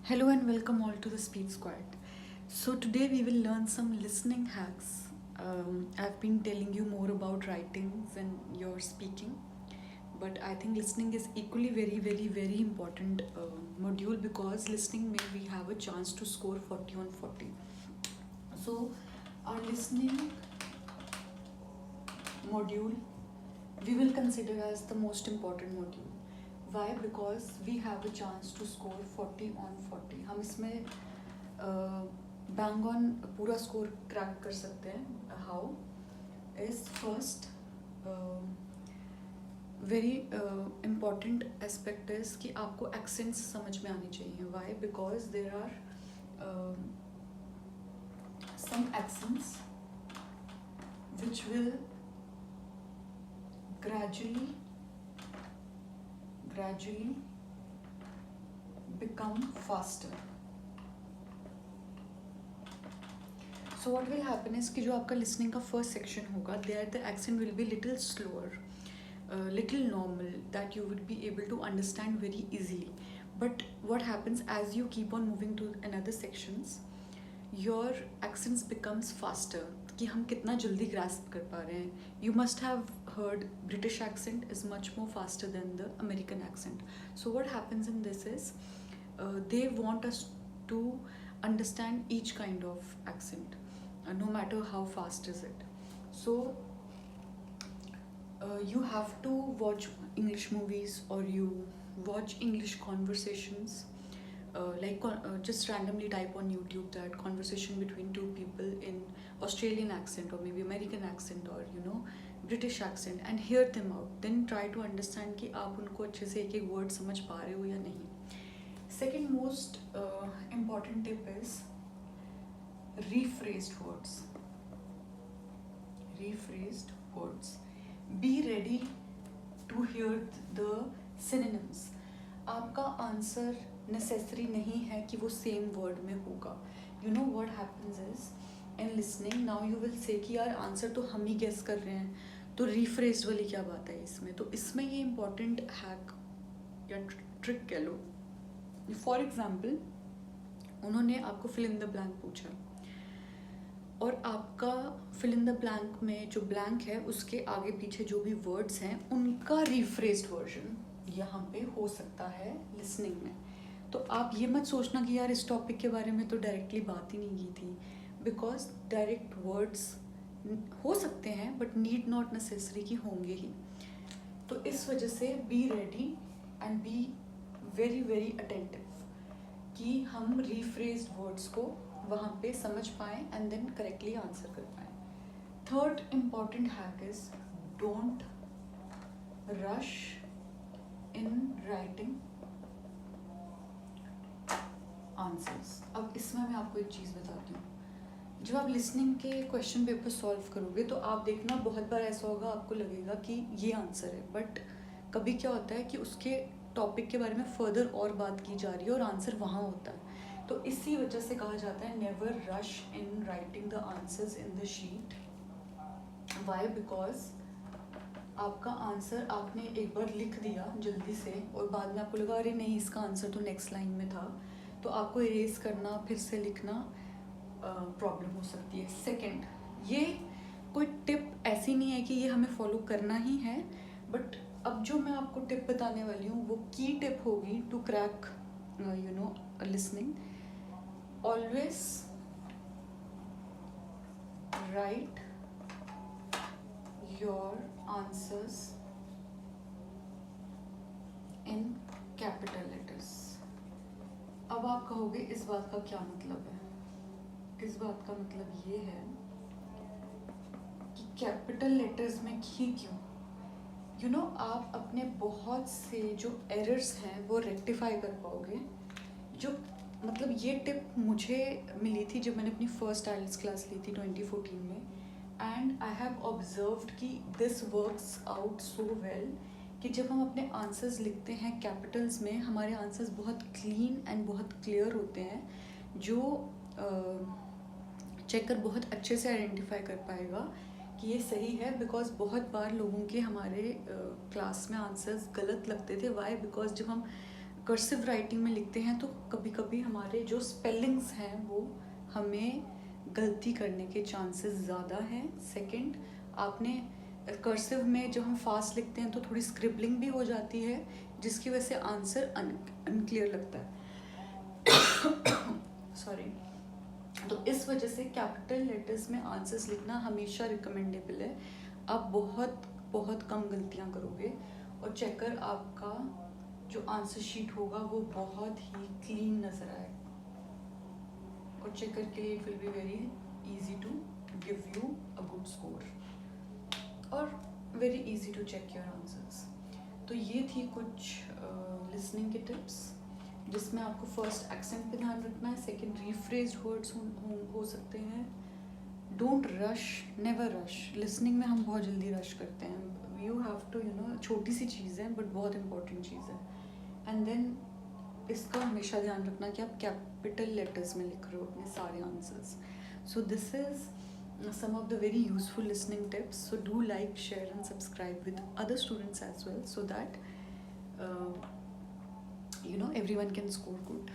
Hello and welcome all to the Speed Squad. So today we will learn some listening hacks. I've been telling you more about writing than your speaking, but I think listening is equally very important module because listening may we have a chance to score 40 on 40. So our listening module we will consider as the most important module. Why? Because we have a chance to score 40 on 40. हम इसमें bang on पूरा score crack कर सकते हैं. How is first very important aspect is कि आपको accents समझ में आनी चाहिए. Why? Because there are some accents which will gradually become faster. So what will happen is कि जो आपका listening का first section होगा, there the accent will be little slower, little normal, that you would be able to understand very easily. But what happens as you keep on moving to another sections, your accents becomes faster. कि हम कितना जल्दी grasp कर पा रहे हैं. You must have heard British accent is much more faster than the American accent. So what happens in this is they want us to understand each kind of accent, no matter how fast is it. So you have to watch English movies or you watch English conversations. Just randomly type on YouTube that conversation between two people in Australian accent or maybe American accent or British accent and hear them out. Then try to understand कि आप उनको अच्छे से एक एक word समझ पा रहे हो या नहीं. Second most important tip is rephrased words. Rephrased words. Be ready to hear the synonyms. आपका आंसर नेसेसरी नहीं है कि वो सेम वर्ड में होगा. You know what happens is in listening. Now you will say कि यार आंसर तो हम ही गेस कर रहे हैं, तो रीफ्रेज्ड वाली क्या बात है इसमें. तो इसमें ये इम्पॉर्टेंट हैक या ट्रिक कह लो. फॉर एग्जाम्पल उन्होंने आपको फिल इन द ब्लैंक पूछा और आपका फिल इन द ब्लैंक में जो ब्लैंक है उसके आगे पीछे जो भी वर्ड्स हैं उनका रीफ्रेज्ड वर्जन यहाँ पे हो सकता है लिसनिंग में. तो आप ये मत सोचना कि यार इस टॉपिक के बारे में तो डायरेक्टली बात ही नहीं की थी, बिकॉज डायरेक्ट वर्ड्स हो सकते हैं बट नीड नॉट नेसेसरी कि होंगे ही. तो इस वजह से be ready and be very attentive कि हम रीफ्रेज्ड वर्ड्स को वहाँ पे समझ पाएँ एंड देन करेक्टली आंसर कर पाएँ. Third important hack is don't rush in writing answers. अब इसमें मैं आपको एक चीज़ बताती हूँ. जब आप लिसनिंग के क्वेश्चन पेपर सॉल्व करोगे तो आप देखना बहुत बार ऐसा होगा आपको लगेगा कि ये आंसर है, बट कभी क्या होता है कि उसके टॉपिक के बारे में फर्दर और बात की जा रही है और आंसर वहाँ होता है. तो इसी वजह से कहा जाता है never rush in writing the answers in the sheet. Why? Because आपका आंसर आपने एक बार लिख दिया जल्दी से और बाद में आपको लगा अरे नहीं इसका आंसर तो नेक्स्ट लाइन में था, तो आपको इरेज करना फिर से लिखना प्रॉब्लम हो सकती है. सेकंड, ये कोई टिप ऐसी नहीं है कि ये हमें फॉलो करना ही है, बट अब जो मैं आपको टिप बताने वाली हूँ वो की टिप होगी to crack listening. Always write your answers in capital letters. अब आप कहोगे इस बात का क्या मतलब है. इस बात का मतलब ये है कि कैपिटल लेटर्स में ही क्यों. आप अपने बहुत से जो एरर्स हैं वो रेक्टिफाई कर पाओगे. जो मतलब ये टिप मुझे मिली थी जब मैंने अपनी फर्स्ट आइल्स क्लास ली थी 2014 में, एंड आई हैव ऑब्जर्व्ड कि this works out so well कि जब हम अपने आंसर्स लिखते हैं कैपिटल्स में हमारे आंसर्स बहुत क्लीन एंड बहुत क्लियर होते हैं, जो चेकर बहुत अच्छे से आइडेंटिफाई कर पाएगा कि ये सही है. बिकॉज बहुत बार लोगों के हमारे क्लास में आंसर्स गलत लगते थे. वाई? बिकॉज जब हम कर्सिव राइटिंग में लिखते हैं तो कभी कभी हमारे जो स्पेलिंग्स हैं वो हमें गलती करने के चांसेस ज़्यादा हैं। सेकंड, आपने कर्सिव में जब हम फास्ट लिखते हैं तो थोड़ी स्क्रिबलिंग भी हो जाती है, जिसकी वजह से आंसर अनक्लियर लगता है। सॉरी। तो इस वजह से कैपिटल लेटर्स में आंसर्स लिखना हमेशा रिकमेंडेबल है। आप बहुत बहुत कम गलतियां करोगे और चेकर आपका जो आंसर शीट होगा वो बहुत ही क्लीन नज़र आएगा, और चेकर के लिए it will be very easy to give you a good score और very easy to check your answers. तो ये थी कुछ लिसनिंग के टिप्स, जिसमें आपको फर्स्ट एक्सेंट पे ध्यान रखना है, सेकंड रीफ्रेज्ड वर्ड्स हो सकते हैं। Don't rush, never rush. Listening में हम बहुत जल्दी रश करते हैं। यू हैव टू छोटी सी चीज़ है बट बहुत इंपॉर्टेंट चीज़ है। एंड देन इसका हमेशा ध्यान रखना कि आप कैपिटल लेटर्स में लिख रहे हो अपने सारे answers. So this is some of the very useful listening tips. So do like, share and subscribe with other students as well, so that everyone can score good.